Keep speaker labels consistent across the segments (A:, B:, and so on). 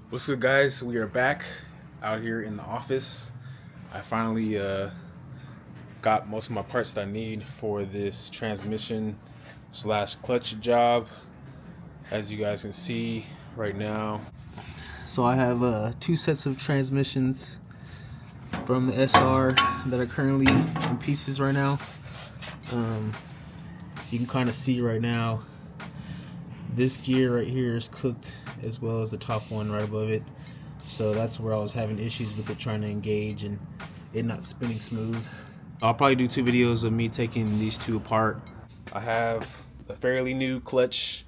A: What's good, guys? We are back out here in the office. I finally got most of my parts that I need for this transmission slash clutch job, as you guys can see right now.
B: So I have two sets of transmissions from the SR that are currently in pieces right now. You can kind of see right now this gear right here is cooked, as well as the top one right above it. So that's where I was having issues with it trying to engage and it not spinning smooth. I'll probably do two videos of me taking these two apart.
A: I have a fairly new clutch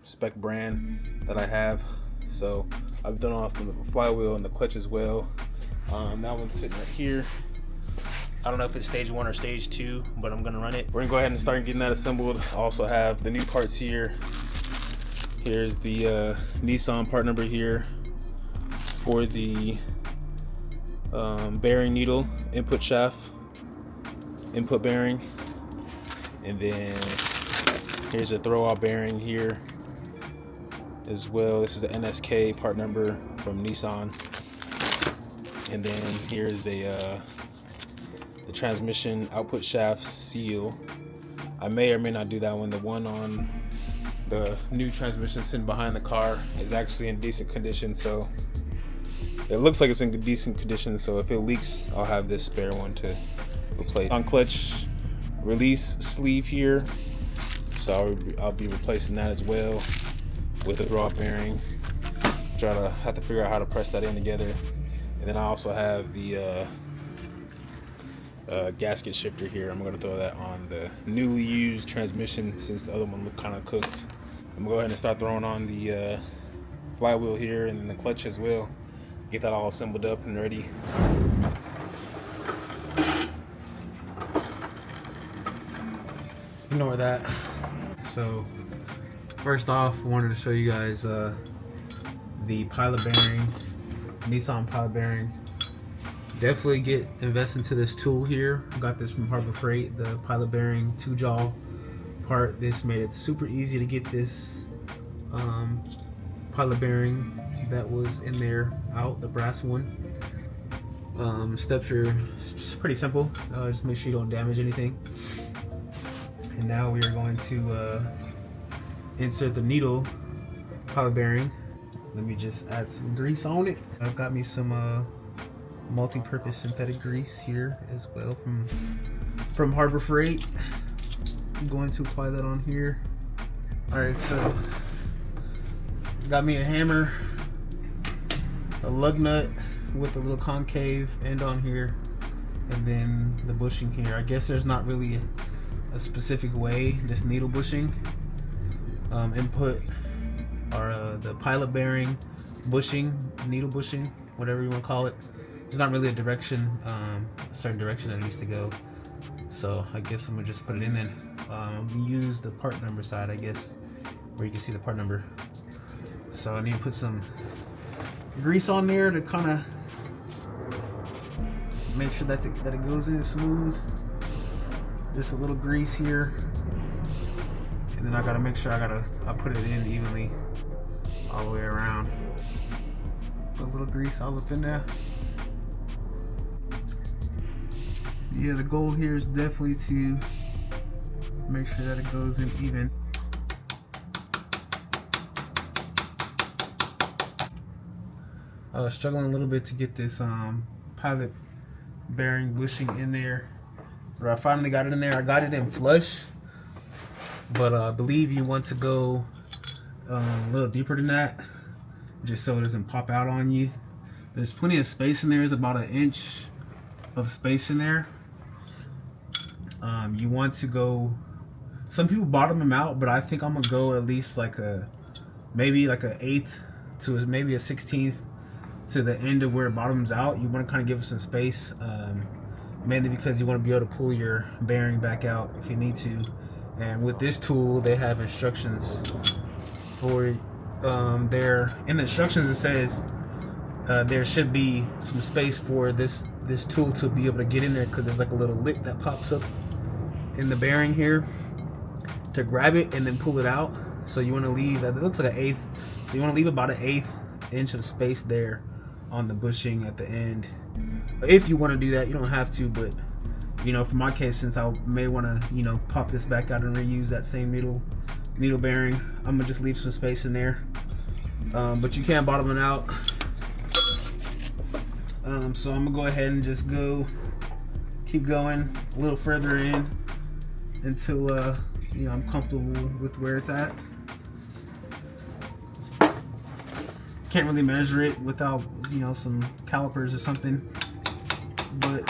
A: spec brand that I have. So I've done off the flywheel and the clutch as well. That one's sitting right here. I don't know if it's stage 1 or stage 2, but I'm gonna run it. We're gonna go ahead and start getting that assembled. I also have the new parts here. Here's the Nissan part number here for the bearing needle input shaft, input bearing. And then here's a throwout bearing here as well. This is the NSK part number from Nissan. And then here's a the transmission output shaft seal. I may or may not do that one. The one on the new transmission sitting behind the car is actually in decent condition, so it looks like it's in decent condition. So if it leaks, I'll have this spare one to replace. On clutch release sleeve here, so I'll be replacing that as well with a throwout bearing. Have to figure out how to press that in together. And then I also have the gasket shifter here. I'm going to throw that on the newly used transmission since the other one looked kind of cooked. I'm going to go ahead and start throwing on the flywheel here and then the clutch as well. Get that all assembled up and ready.
B: Ignore that. So first off, I wanted to show you guys the pilot bearing, Nissan pilot bearing. Definitely invest into this tool here. I got this from Harbor Freight, the pilot bearing 2-jaw part. This made it super easy to get this pilot bearing that was in there out, the brass one. Steps are pretty simple. Just make sure you don't damage anything. And now we are going to insert the needle pilot bearing. Let me just add some grease on it. I've got me some multi-purpose synthetic grease here as well from Harbor Freight. I'm going to apply that on here. Alright, so got me a hammer, a lug nut with a little concave end on here, and then the bushing here. I guess there's not really a specific way this needle bushing input or the pilot bearing bushing, needle bushing, whatever you want to call it. There's not really a direction, a certain direction that it needs to go. So I guess I'm gonna just put it in then. Use the part number side, I guess, where you can see the part number. So I need to put some grease on there to kind of make sure that it goes in smooth. Just a little grease here, and then I gotta make sure I put it in evenly all the way around. Put a little grease all up in there. Yeah, the goal here is definitely to make sure that it goes in even. I was struggling a little bit to get this pilot bearing bushing in there, but I finally got it in there. I got it in flush, but I believe you want to go a little deeper than that, just so it doesn't pop out on you. There's plenty of space in there. There's about 1 inch of space in there. You want to go, some people bottom them out, but I think I'm gonna go at least maybe like an 1/8 to maybe a 1/16 to the end of where it bottoms out. You want to kind of give it some space, mainly because you want to be able to pull your bearing back out if you need to. And with this tool, they have instructions for in the instructions it says there should be some space for this tool to be able to get in there, because there's like a little lip that pops up in the bearing here to grab it and then pull it out. So you want to leave, it looks like 1/8, so you want to leave about 1/8 inch of space there on the bushing at the end. If you want to do that, you don't have to, but you know, for my case, since I may want to, you know, pop this back out and reuse that same needle bearing, I'm gonna just leave some space in there. But you can bottom it out. So I'm gonna go ahead and just keep going a little further in until you know, I'm comfortable with where it's at. Can't really measure it without, you know, some calipers or something, but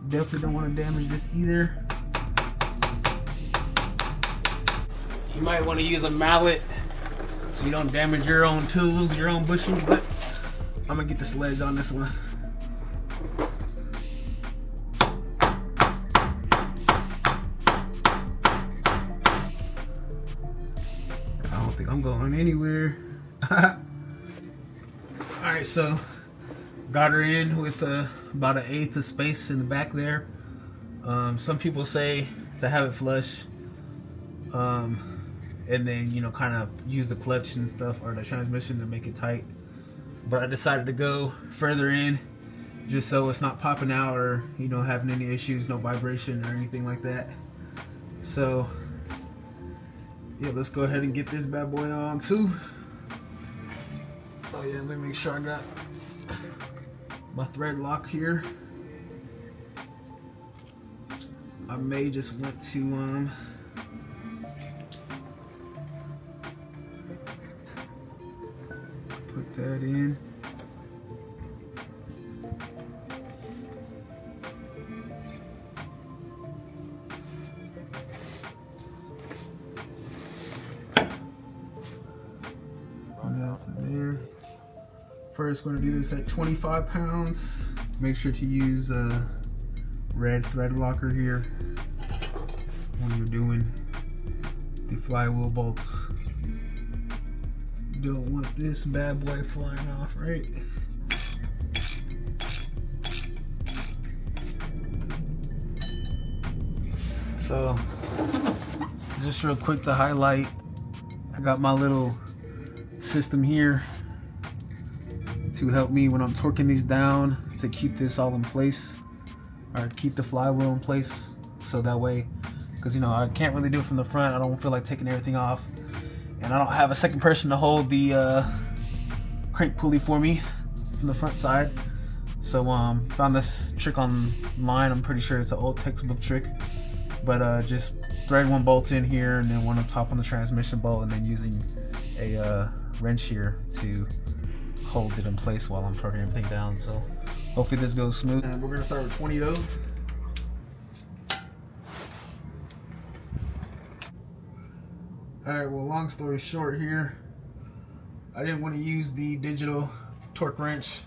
B: definitely don't want to damage this either. You might want to use a mallet so you don't damage your own tools, your own bushing, but I'm gonna get the sledge on this one. I don't think I'm going anywhere. Alright, so got her in with about 1/8 of space in the back there. Some people say to have it flush, and then, you know, kind of use the clutch and stuff, or the transmission, to make it tight. But I decided to go further in just so it's not popping out or, you know, having any issues, no vibration or anything like that. So yeah, let's go ahead and get this bad boy on too. Oh yeah, let me make sure I got my thread lock here. I may just want to put that in. Run out to there. First, going to do this at 25 pounds. Make sure to use a red thread locker here when you're doing the flywheel bolts. You don't want this bad boy flying off, right? So, just real quick to highlight, I got my little system here to help me when I'm torquing these down to keep this all in place, or keep the flywheel in place, so that way, because, you know, I can't really do it from the front. I don't feel like taking everything off, and I don't have a second person to hold the crank pulley for me from the front side. So found this trick online. I'm pretty sure it's an old textbook trick, but just thread one bolt in here and then one up top on the transmission bolt, and then using a wrench here to hold it in place while I'm torquing everything down. So hopefully this goes smooth. And we're gonna start with 20 though. Alright, well, long story short here, I didn't want to use the digital torque wrench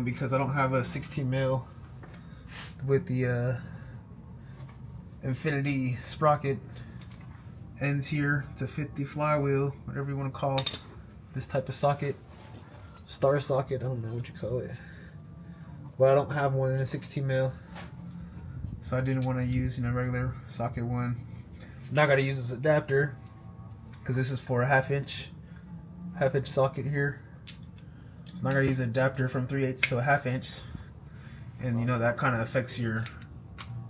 B: because I don't have a 16 mil with the infinity sprocket ends here to fit the flywheel, whatever you want to call this type of socket. Star socket, I don't know what you call it. But I don't have one in a 16 mil, so I didn't want to use, you know, regular socket one. Now I got to use this adapter because this is for a half inch socket here. So now I got to use an adapter from 3/8 to a half inch, and you know that kind of affects your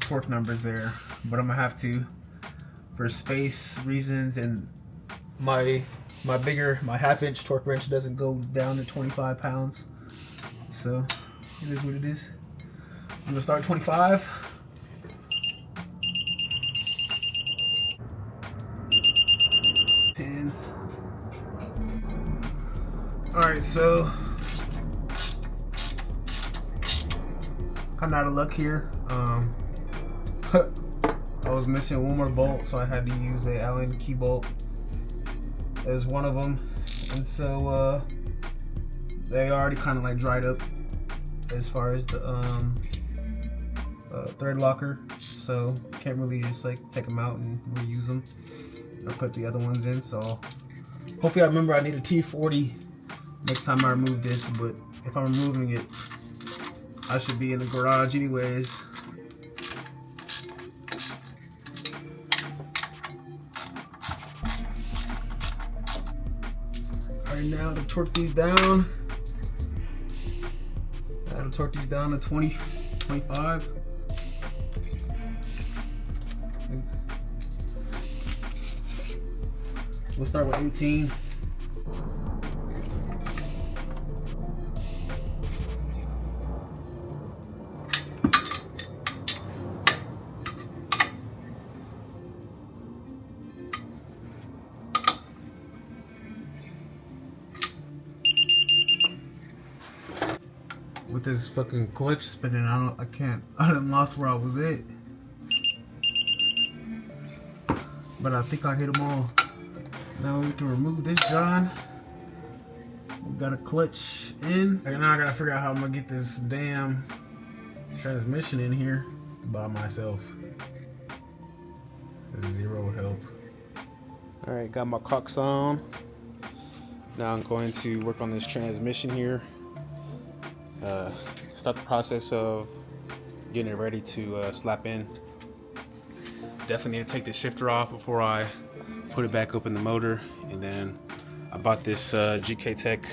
B: torque numbers there. But I'm gonna have to, for space reasons, and my half inch torque wrench doesn't go down to 25 pounds. So it is what it is. I'm gonna start 25. Pins. Alright, so I'm out of luck here. I was missing one more bolt, so I had to use a Allen key bolt as one of them, and so they already kind of like dried up as far as the thread locker, so can't really just like take them out and reuse them. I'll put the other ones in, so hopefully I remember I need a T40 next time I remove this. But if I'm removing it, I should be in the garage anyways. Alright, now to torque these down. I gotta torque these down to 20, 25. We'll start with 18. With this fucking clutch spinning, I done lost where I was at. But I think I hit them all. Now we can remove this John. We got a clutch in. And now I gotta figure out how I'm gonna get this damn transmission in here by myself. Zero help. All right, got my caulks on. Now I'm going to work on this transmission here. Start the process of getting it ready to slap in. Definitely need to take the shifter off before I put it back up in the motor. And then I bought this GK Tech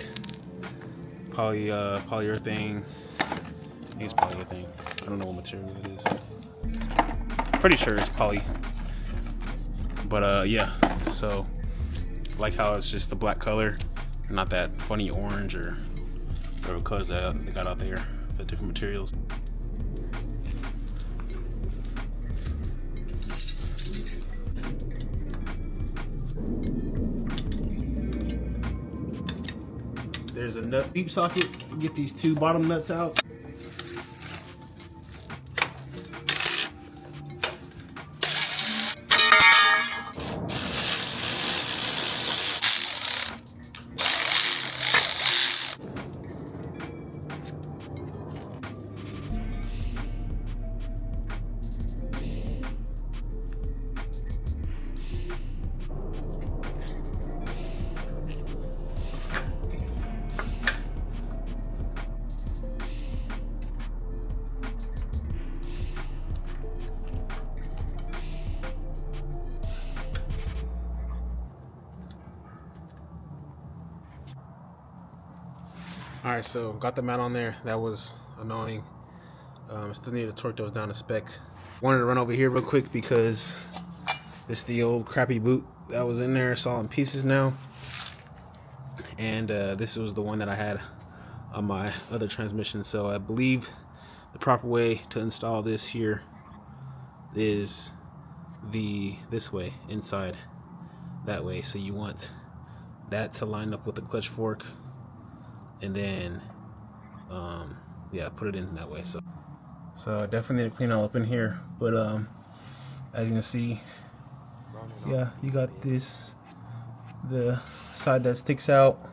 B: polyurethane. I think it's polyurethane. I don't know what material it is. Pretty sure it's poly. But yeah, so like how it's just the black color, not that funny orange or whatever colors that they got out there for different materials. There's a nut beep socket. Get these two bottom nuts out. Alright, so got the mount on there. That was annoying. Still need to torque those down to spec. Wanted to run over here real quick because it's the old crappy boot that was in there. It's all in pieces now. And this was the one that I had on my other transmission. So I believe the proper way to install this here is this way, inside that way. So you want that to line up with the clutch fork, and then yeah, put it in that way. So I definitely need to clean all up in here, but as you can see, yeah, you got the side that sticks out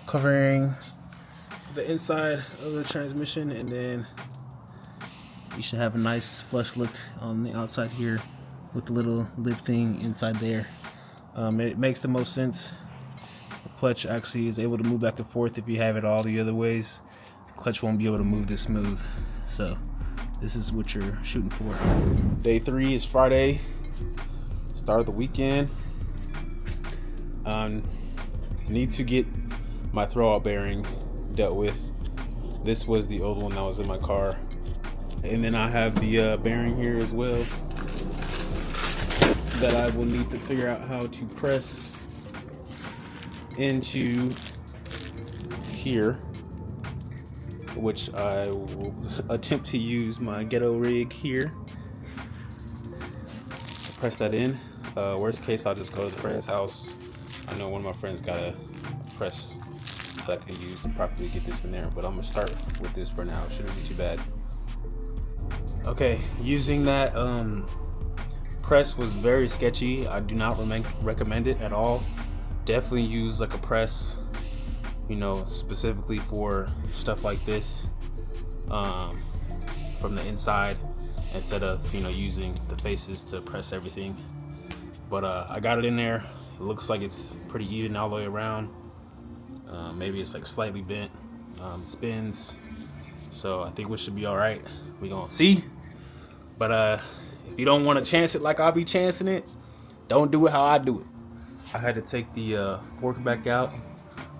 B: covering the inside of the transmission, and then you should have a nice flush look on the outside here with the little lip thing inside there. It makes the most sense. The clutch actually is able to move back and forth. If you have it all the other ways, the clutch won't be able to move this smooth. So this is what you're shooting for. Day 3 is Friday, start of the weekend. Need to get my throwout bearing dealt with. This was the old one that was in my car, and then I have the bearing here as well that I will need to figure out how to press into here, which I will attempt to use my ghetto rig here. Press that in. Worst case, I'll just go to the friend's house. I know one of my friends got a press that I can use to properly get this in there, but I'm gonna start with this for now. It shouldn't be too bad. Okay, using that press was very sketchy. I do not recommend it at all. Definitely use like a press, you know, specifically for stuff like this, from the inside, instead of, you know, using the faces to press everything. But I got it in there. It looks like it's pretty even all the way around. Maybe it's like slightly bent. Spins
A: So I think we should be all right. We gonna see. But if you don't want to chance it like I'll be chancing it, don't do it how I do it. I had to take the fork back out,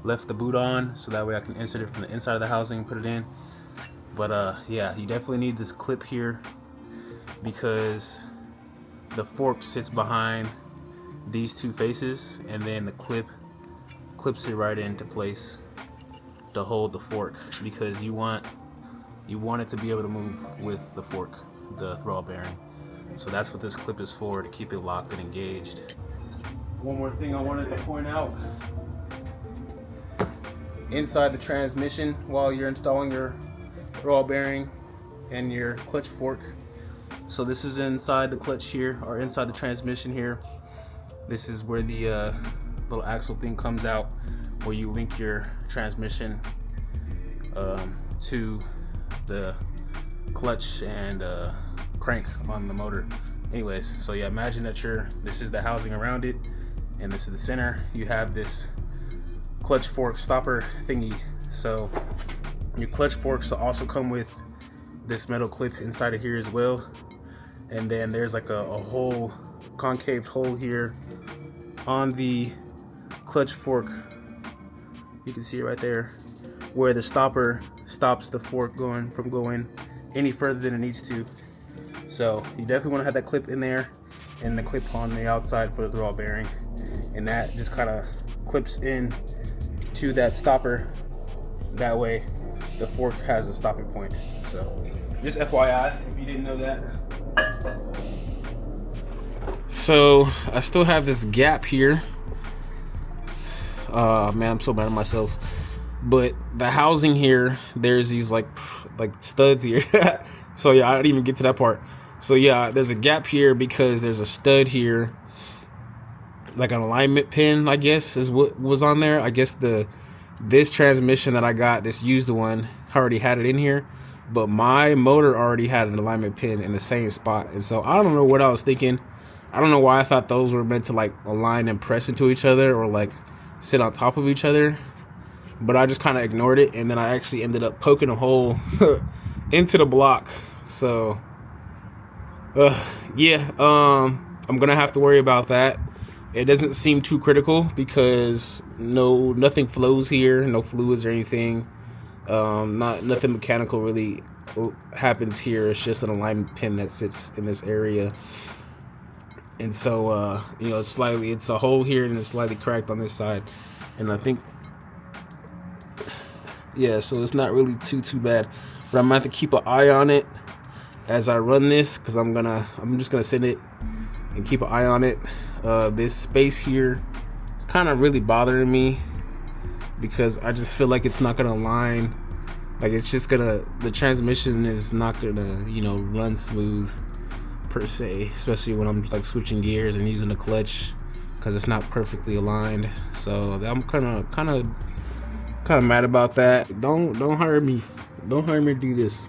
A: left the boot on so that way I can insert it from the inside of the housing and put it in. But yeah, you definitely need this clip here because the fork sits behind these two faces, and then the clip clips it right into place to hold the fork, because you want it to be able to move with the fork, the throw bearing. So that's what this clip is for, to keep it locked and engaged. One more thing I wanted to point out. Inside the transmission, while you're installing your throw bearing and your clutch fork, so this is inside the clutch here, or inside the transmission here. This is where the little axle thing comes out, where you link your transmission to the clutch and crank on the motor. Anyways, so yeah, imagine that this is the housing around it, and this is the center. You have this clutch fork stopper thingy. So your clutch forks also come with this metal clip inside of here as well. And then there's like a hole, concave hole here on the clutch fork. You can see it right there, where the stopper stops the fork from going any further than it needs to. So you definitely want to have that clip in there, and the clip on the outside for the throw bearing, and that just kind of clips in to that stopper. That way the fork has a stopping point. So just FYI, if you didn't know that. So I still have this gap here. Man, I'm so mad at myself. But the housing here, there's these like studs here. So yeah, I didn't even get to that part. So yeah, there's a gap here because there's a stud here, like an alignment pin, I guess is what was on there. I guess this transmission that I got, this used one, already had it in here, but my motor already had an alignment pin in the same spot. And so I don't know what I was thinking. I don't know why I thought those were meant to like align and press into each other, or like sit on top of each other, but I just kind of ignored it, and then I actually ended up poking a hole into the block. So yeah, I'm gonna have to worry about that. It doesn't seem too critical because nothing flows here, no fluids or anything. Nothing mechanical really happens here. It's just an alignment pin that sits in this area. And so, you know, it's a hole here, and it's slightly cracked on this side. And I think, yeah, so it's not really too bad. But I'm gonna have to keep an eye on it as I run this, because I'm just gonna send it and keep an eye on it. This space here, it's kind of really bothering me, because I just feel like it's not gonna align. Like the transmission is not gonna, you know, run smooth per se, especially when I'm like switching gears and using the clutch, because it's not perfectly aligned. So I'm kind of mad about that. Don't hire me. Don't hire me to do this.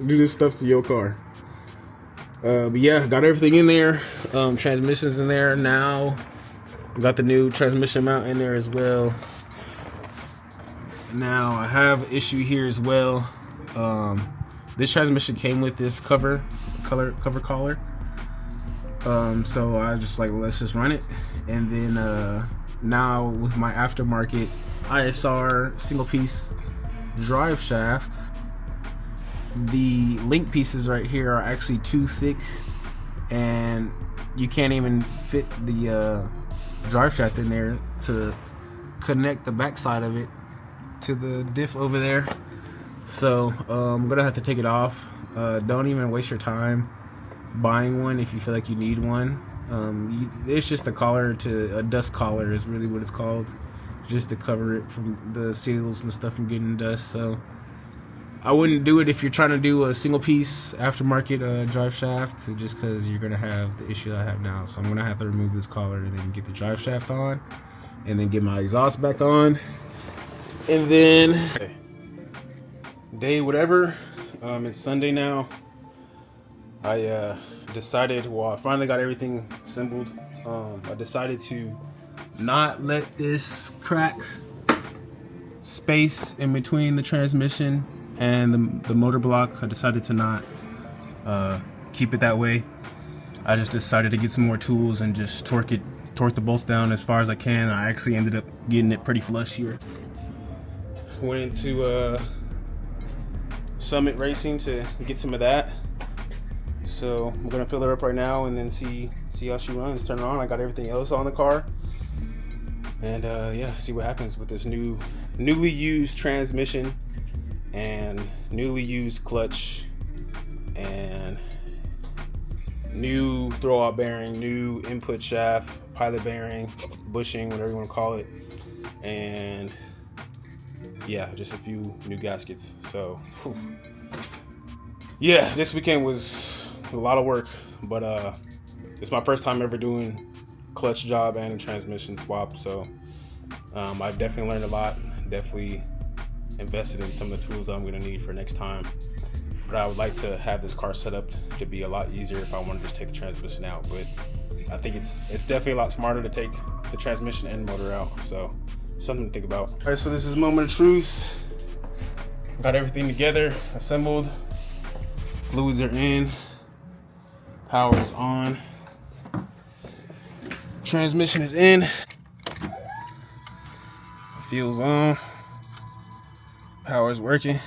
A: Do this stuff to your car. But yeah, got everything in there. Transmission's in there now. Got the new transmission mount in there as well. Now I have an issue here as well. This transmission came with this cover collar. So I just like, let's just run it. And then now with my aftermarket ISR single piece drive shaft, the link pieces right here are actually too thick, and you can't even fit the drive shaft in there to connect the backside of it to the diff over there. So I'm gonna have to take it off. Don't even waste your time buying one if you feel like you need one. It's just a dust collar is really what it's called, just to cover it from the seals and stuff from getting dust. So I wouldn't do it if you're trying to do a single piece aftermarket drive shaft, just because you're gonna have the issue I have now. So I'm gonna have to remove this collar and then get the drive shaft on, and then get my exhaust back on, and then day whatever. It's Sunday now. I decided, well, I finally got everything assembled. I decided to not let this crack space in between the transmission and the motor block, I decided to not keep it that way. I just decided to get some more tools and just torque the bolts down as far as I can. I actually ended up getting it pretty flush here. Went into Summit Racing to get some of that. So I'm gonna fill her up right now and then see how she runs, turn her on. I got everything else on the car. And yeah, see what happens with this newly used transmission and newly used clutch and new throwout bearing, new input shaft, pilot bearing, bushing, whatever you want to call it, and yeah, just a few new gaskets. So whew. Yeah, this weekend was a lot of work, but it's my first time ever doing clutch job and a transmission swap, so I've definitely learned a lot, definitely invested in some of the tools that I'm going to need for next time. But I would like to have this car set up to be a lot easier if I want to just take the transmission out. But I think it's definitely a lot smarter to take the transmission and motor out. So something to think about. All right, so this is moment of truth. Got everything together, assembled. Fluids are in. Power is on. Transmission is in. Fuel's on. Power is working.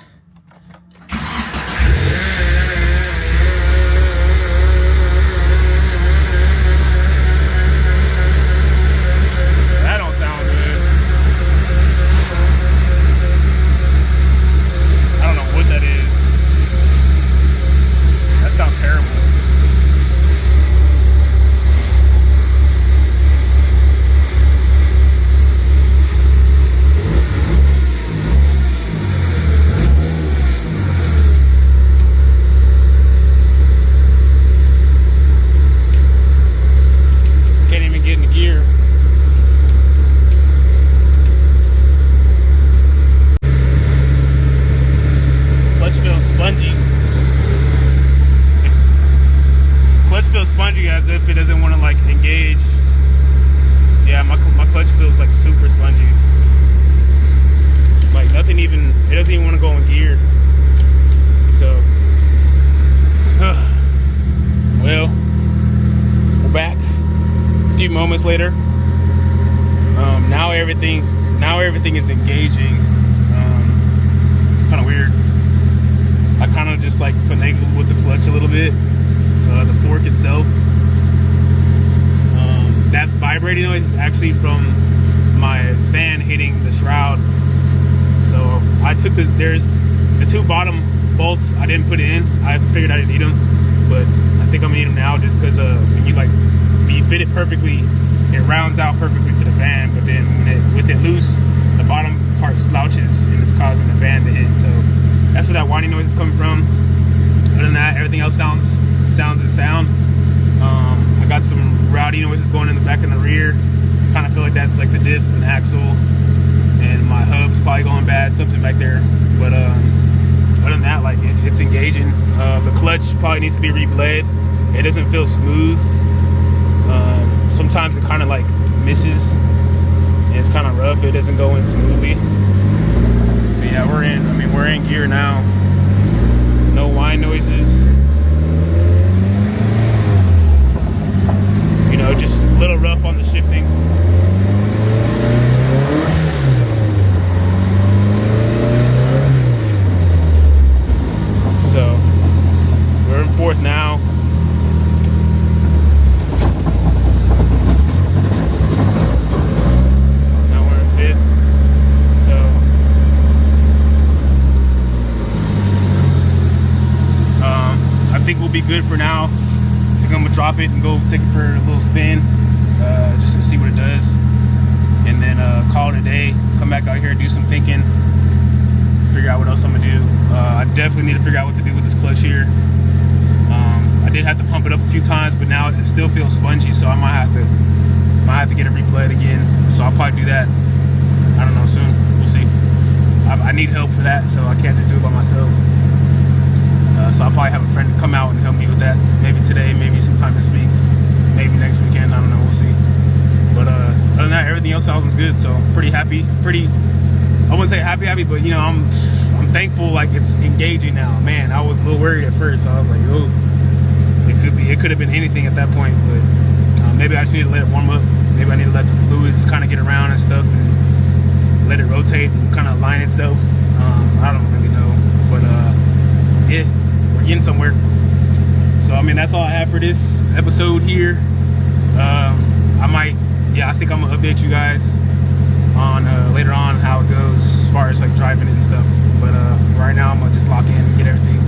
A: Spongy as if it doesn't want to like engage. Yeah, my clutch feels like super spongy. Like nothing even, it doesn't even want to go in gear. So, well, we're back. A few moments later. Now everything is engaging. Kind of weird. I kind of just like finagled with the clutch a little bit. The fork itself. That vibrating noise is actually from my fan hitting the shroud. So I took there's the two bottom bolts, I didn't put it in. I figured I didn't need them, but I think I'm gonna need them now just because when you fit it perfectly, it rounds out perfectly to the fan, but then with it loose, the bottom part slouches and it's causing the fan to hit. So that's where that whining noise is coming from. Other than that, everything else sounds as sound. I got some rowdy noises going in the back and the rear. Kind of feel like that's like the diff and the axle, and my hub's probably going bad, something back there. But other than that, like it's engaging. The clutch probably needs to be rebled. It doesn't feel smooth. Sometimes it kind of like misses, and it's kind of rough. It doesn't go in smoothly. But yeah, we're in gear now. No whine noises. You know, just a little rough on the shifting. So we're in fourth now. Now we're in fifth. So I think we'll be good for now. I'm gonna drop it and go take it for a little spin, just to see what it does, and then call it a day. Come back out here, do some thinking, figure out what else I'm gonna do. I definitely need to figure out what to do with this clutch here. I did have to pump it up a few times, but now it still feels spongy, so I might have to get it rebled again. So I'll probably do that. I don't know, soon. We'll see. I need help for that, so I can't just do it by myself. So I'll probably have a friend come out and help me with that. Maybe today, maybe sometime this week, maybe next weekend. I don't know. We'll see. But other than that, everything else sounds good. So pretty happy. I wouldn't say happy, but you know, I'm thankful like it's engaging now. Man, I was a little worried at first. I was like, oh, it could have been anything at that point, but maybe I just need to let it warm up. Maybe I need to let the fluids kind of get around and stuff and let it rotate and kind of align itself. I don't really know, but yeah, we're getting somewhere. So I mean, that's all I have for this episode here. I think I'm gonna update you guys on later on how it goes as far as like driving it and stuff. But right now I'm gonna just lock in and get everything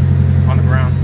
A: on the ground.